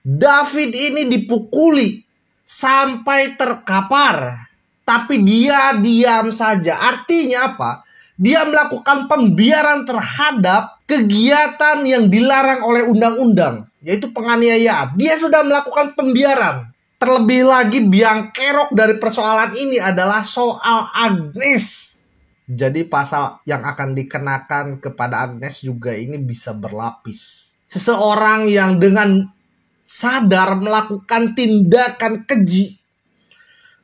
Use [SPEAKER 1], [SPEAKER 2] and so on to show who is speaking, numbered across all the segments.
[SPEAKER 1] David ini dipukuli sampai terkapar, tapi dia diam saja. Artinya apa? Dia melakukan pembiaran terhadap kegiatan yang dilarang oleh undang-undang, yaitu penganiayaan. Dia sudah melakukan pembiaran. Terlebih lagi biang kerok dari persoalan ini adalah soal Agnes. Jadi pasal yang akan dikenakan kepada Agnes juga ini bisa berlapis. Seseorang yang dengan sadar melakukan tindakan keji,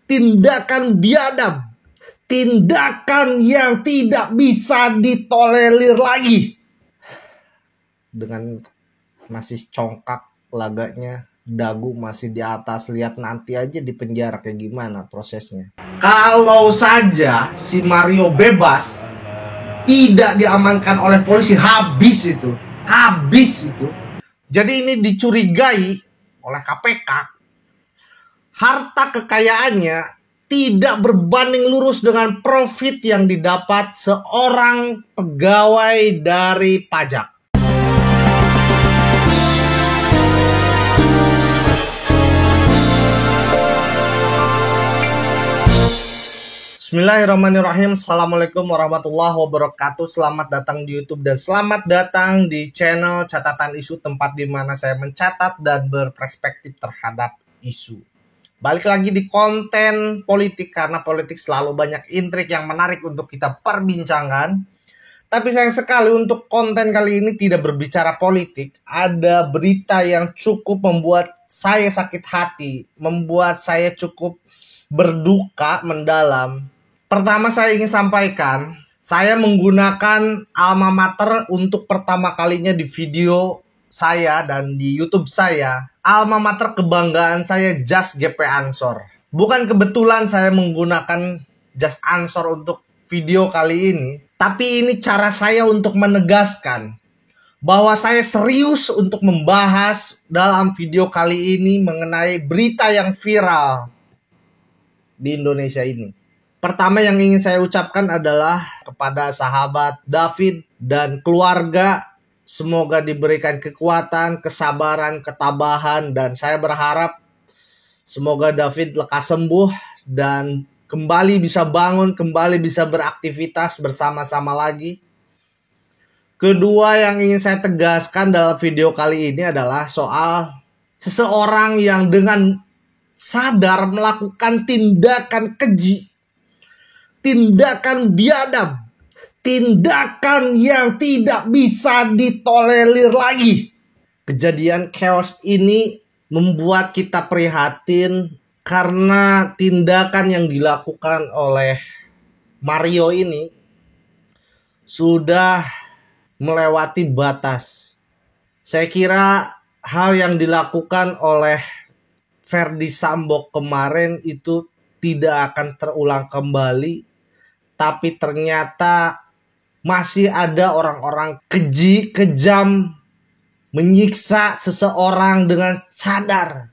[SPEAKER 1] tindakan biadab, tindakan yang tidak bisa ditolerir lagi. Dengan masih congkak laganya, dagu masih di atas, lihat nanti aja di penjara kayak gimana prosesnya. Kalau saja si Mario bebas, tidak diamankan oleh polisi, habis itu. Jadi ini dicurigai oleh KPK, harta kekayaannya tidak berbanding lurus dengan profit yang didapat seorang pegawai dari pajak. Bismillahirrahmanirrahim. Assalamualaikum warahmatullahi wabarakatuh. Selamat datang di YouTube dan selamat datang di channel Catatan Isu, tempat di mana saya mencatat dan berperspektif terhadap isu. Balik lagi di konten politik, karena politik selalu banyak intrik yang menarik untuk kita perbincangkan. Tapi sayang sekali untuk konten kali ini tidak berbicara politik. Ada berita yang cukup membuat saya sakit hati, membuat saya cukup berduka mendalam. Pertama saya ingin sampaikan, saya menggunakan alma mater untuk pertama kalinya di video saya dan di YouTube saya. Alma mater kebanggaan saya, Just GP Ansor. Bukan kebetulan saya menggunakan Just Ansor untuk video kali ini, tapi ini cara saya untuk menegaskan bahwa saya serius untuk membahas dalam video kali ini mengenai berita yang viral di Indonesia ini. Pertama yang ingin saya ucapkan adalah kepada sahabat David dan keluarga, semoga diberikan kekuatan, kesabaran, ketabahan, dan saya berharap semoga David lekas sembuh dan kembali bisa bangun, kembali bisa beraktivitas bersama-sama lagi. Kedua yang ingin saya tegaskan dalam video kali ini adalah soal seseorang yang dengan sadar melakukan tindakan keji, tindakan biadab, tindakan yang tidak bisa ditolerir lagi. Kejadian chaos ini membuat kita prihatin karena tindakan yang dilakukan oleh Mario ini sudah melewati batas. Saya kira hal yang dilakukan oleh Ferdy Sambo kemarin itu tidak akan terulang kembali. Tapi ternyata masih ada orang-orang keji, kejam, menyiksa seseorang dengan sadar.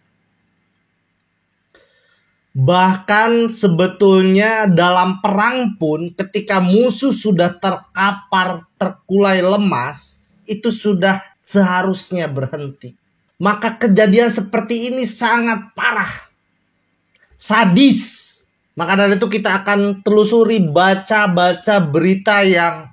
[SPEAKER 1] Bahkan sebetulnya dalam perang pun ketika musuh sudah terkapar, terkulai lemas, itu sudah seharusnya berhenti. Maka kejadian seperti ini sangat parah, sadis. Maka dari itu kita akan telusuri, baca berita yang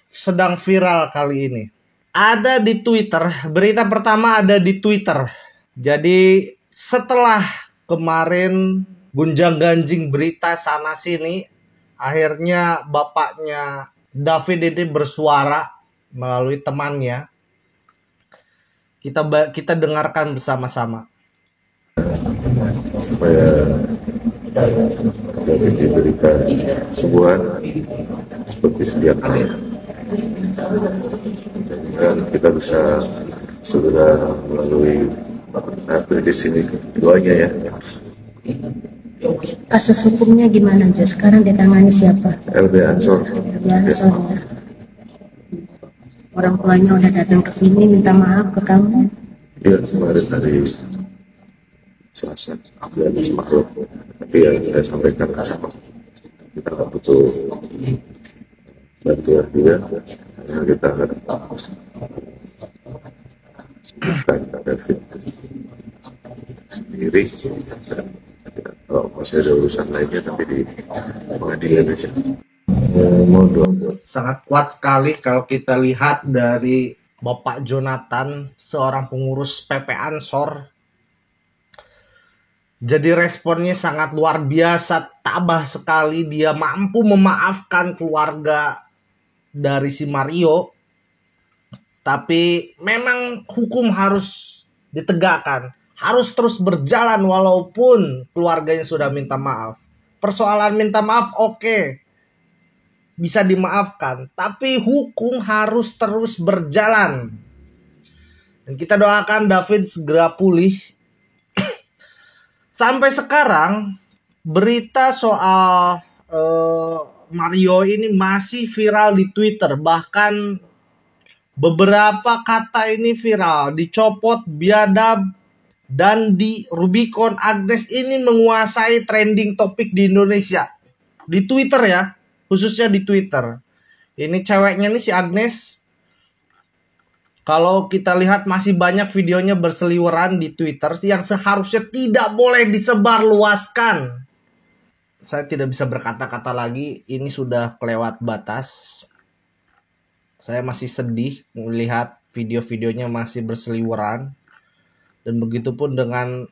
[SPEAKER 1] sedang viral kali ini. Ada di Twitter, berita pertama ada di Twitter. Jadi setelah kemarin gunjang-ganjing berita sana sini, akhirnya bapaknya David ini bersuara melalui temannya. Kita dengarkan bersama-sama.
[SPEAKER 2] Supaya David diberikan sembuhan seperti sedia kala, dan kita bisa segera melalui krisis ini. Doanya ya.
[SPEAKER 3] Kasus hukumnya gimana, Jo? Sekarang ditangani siapa?
[SPEAKER 2] LB Ansor.
[SPEAKER 3] LB Ansor ya. Orang tuanya udah datang ke sini minta maaf ke kamu?
[SPEAKER 2] Iya, kemarin hari Selasa dan semalam. Tapi yang saya sampaikan sama kita nggak butuh bantuan juga, karena kita sembuhkan David sendiri, dan kalau masih ada urusan lainnya nanti di pengadilan aja. Mau doa.
[SPEAKER 1] Sangat kuat sekali kalau kita lihat dari Bapak Jonathan, seorang pengurus PP Ansor. Jadi responnya sangat luar biasa, tabah sekali. Dia mampu memaafkan keluarga dari si Mario. Tapi memang hukum harus ditegakkan, harus terus berjalan walaupun keluarganya sudah minta maaf. Persoalan minta maaf oke, bisa dimaafkan, tapi hukum harus terus berjalan. Dan kita doakan David segera pulih. Sampai sekarang berita soal Mario ini masih viral di Twitter. Bahkan beberapa kata ini viral, dicopot, biadab, dan di Rubicon. Agnes ini menguasai trending topik di Indonesia. Di Twitter ya, khususnya di Twitter. Ini ceweknya nih si Agnes. Kalau kita lihat masih banyak videonya berseliweran di Twitter yang seharusnya tidak boleh disebarluaskan. Saya tidak bisa berkata-kata lagi, ini sudah kelewat batas. Saya masih sedih melihat video-videonya masih berseliweran. Dan begitu pun dengan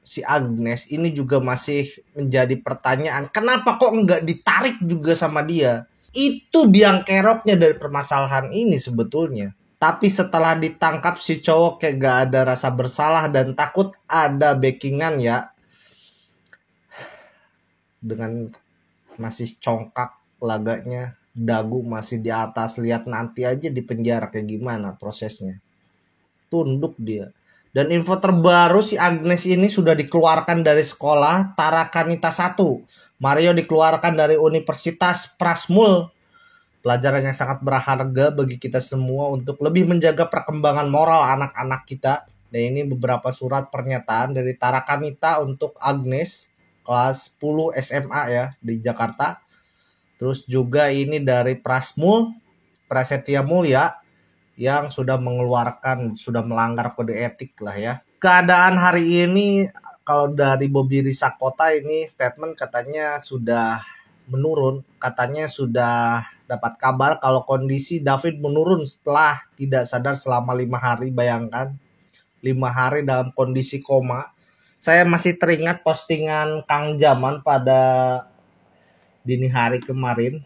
[SPEAKER 1] si Agnes, ini juga masih menjadi pertanyaan. Kenapa kok nggak ditarik juga sama dia? Itu biang keroknya dari permasalahan ini sebetulnya. Tapi setelah ditangkap si cowok kayak gak ada rasa bersalah dan takut ada backingan ya. Dengan masih congkak laganya. Dagu masih di atas, lihat nanti aja di penjara kayak gimana prosesnya. Tunduk dia. Dan info terbaru si Agnes ini sudah dikeluarkan dari sekolah Tarakanita 1. Mario dikeluarkan dari Universitas Prasmul. Pelajaran yang sangat berharga bagi kita semua untuk lebih menjaga perkembangan moral anak-anak kita. Dan ini beberapa surat pernyataan dari Tarakanita untuk Agnes kelas 10 SMA ya di Jakarta. Terus juga ini dari Prasmul, Prasetya Mulia yang sudah mengeluarkan, sudah melanggar kode etik lah ya. Keadaan hari ini kalau dari Bobi Risakota ini statement katanya sudah menurun. Katanya sudah dapat kabar kalau kondisi David menurun setelah tidak sadar selama 5 hari. Bayangkan 5 hari dalam kondisi koma. Saya masih teringat postingan Kang Jaman pada dini hari kemarin.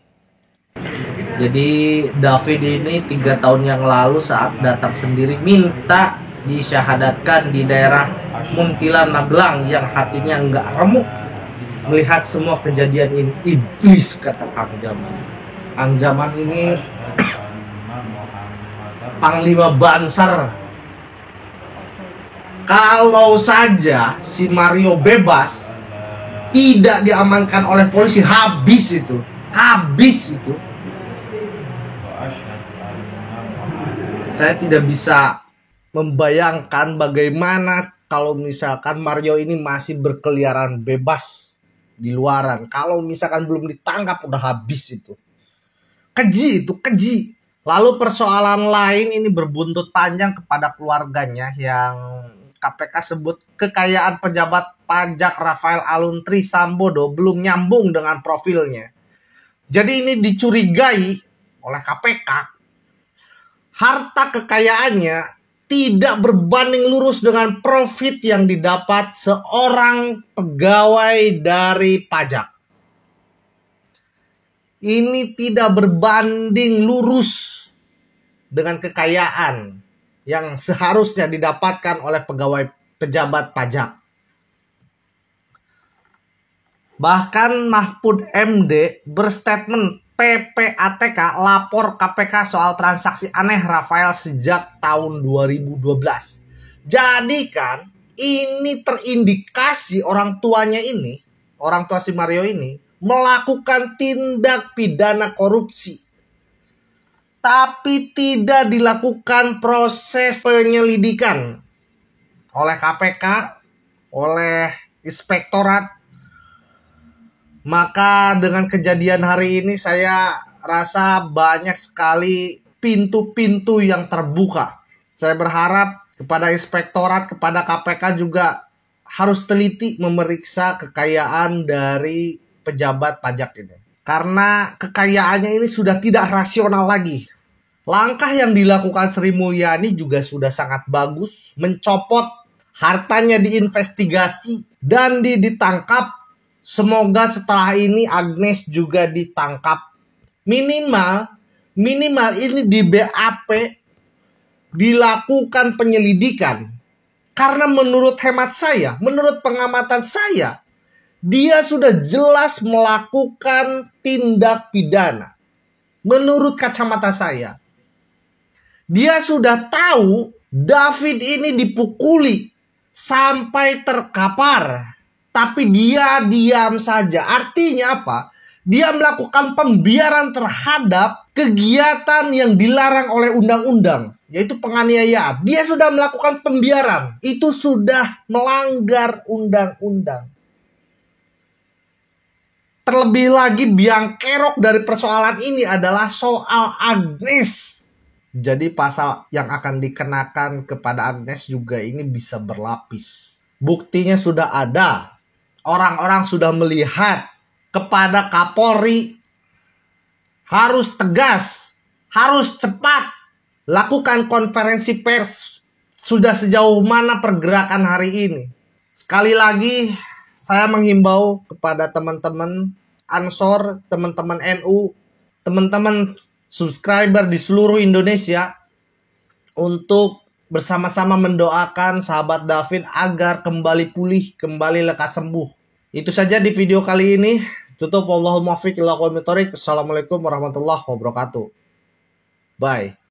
[SPEAKER 1] Jadi David ini 3 tahun yang lalu saat datang sendiri minta disyahadatkan di daerah Muntilan Magelang yang hatinya enggak remuk melihat semua kejadian ini. Iblis, kata Kang Jaman. Kang Jaman ini Panglima Bansar. Kalau saja si Mario bebas, tidak diamankan oleh polisi, habis itu. Saya tidak bisa membayangkan bagaimana kalau misalkan Mario ini masih berkeliaran bebas di luaran. Kalau misalkan belum ditangkap udah habis itu. Keji itu, keji. Lalu persoalan lain ini berbuntut panjang kepada keluarganya yang KPK sebut kekayaan pejabat pajak Rafael Aluntri Sambodo belum nyambung dengan profilnya. Jadi ini dicurigai oleh KPK harta kekayaannya tidak berbanding lurus dengan profit yang didapat seorang pegawai dari pajak. Ini tidak berbanding lurus dengan kekayaan yang seharusnya didapatkan oleh pegawai pejabat pajak. Bahkan Mahfud MD berstatement PPATK lapor KPK soal transaksi aneh Rafael sejak tahun 2012. Jadi kan ini terindikasi orang tuanya ini, orang tua si Mario ini melakukan tindak pidana korupsi. Tapi tidak dilakukan proses penyelidikan oleh KPK, oleh inspektorat. Maka dengan kejadian hari ini saya rasa banyak sekali pintu-pintu yang terbuka. Saya berharap kepada inspektorat, kepada KPK juga harus teliti memeriksa kekayaan dari pejabat pajak ini. Karena kekayaannya ini sudah tidak rasional lagi. Langkah yang dilakukan Sri Mulyani juga sudah sangat bagus. Mencopot hartanya, diinvestigasi dan ditangkap. Semoga setelah ini Agnes juga ditangkap. Minimal ini di BAP, dilakukan penyelidikan. Karena menurut hemat saya, menurut pengamatan saya, dia sudah jelas melakukan tindak pidana. Menurut kacamata saya, dia sudah tahu David ini dipukuli sampai terkapar. Tapi dia diam saja. Artinya apa? Dia melakukan pembiaran terhadap kegiatan yang dilarang oleh undang-undang, yaitu penganiayaan. Dia sudah melakukan pembiaran. Itu sudah melanggar undang-undang. Terlebih lagi biang kerok dari persoalan ini adalah soal Agnes. Jadi pasal yang akan dikenakan kepada Agnes juga ini bisa berlapis. Buktinya sudah ada. Orang-orang sudah melihat. Kepada Kapolri harus tegas, harus cepat. Lakukan konferensi pers. Sudah sejauh mana pergerakan hari ini. Sekali lagi saya menghimbau kepada teman-teman Ansor, teman-teman NU, teman-teman subscriber di seluruh Indonesia untuk bersama-sama mendoakan sahabat David agar kembali pulih, kembali lekas sembuh. Itu saja di video kali ini. Tutup. Wallahul muwaffiq ila aqwamit thoriq. Assalamualaikum warahmatullahi wabarakatuh. Bye.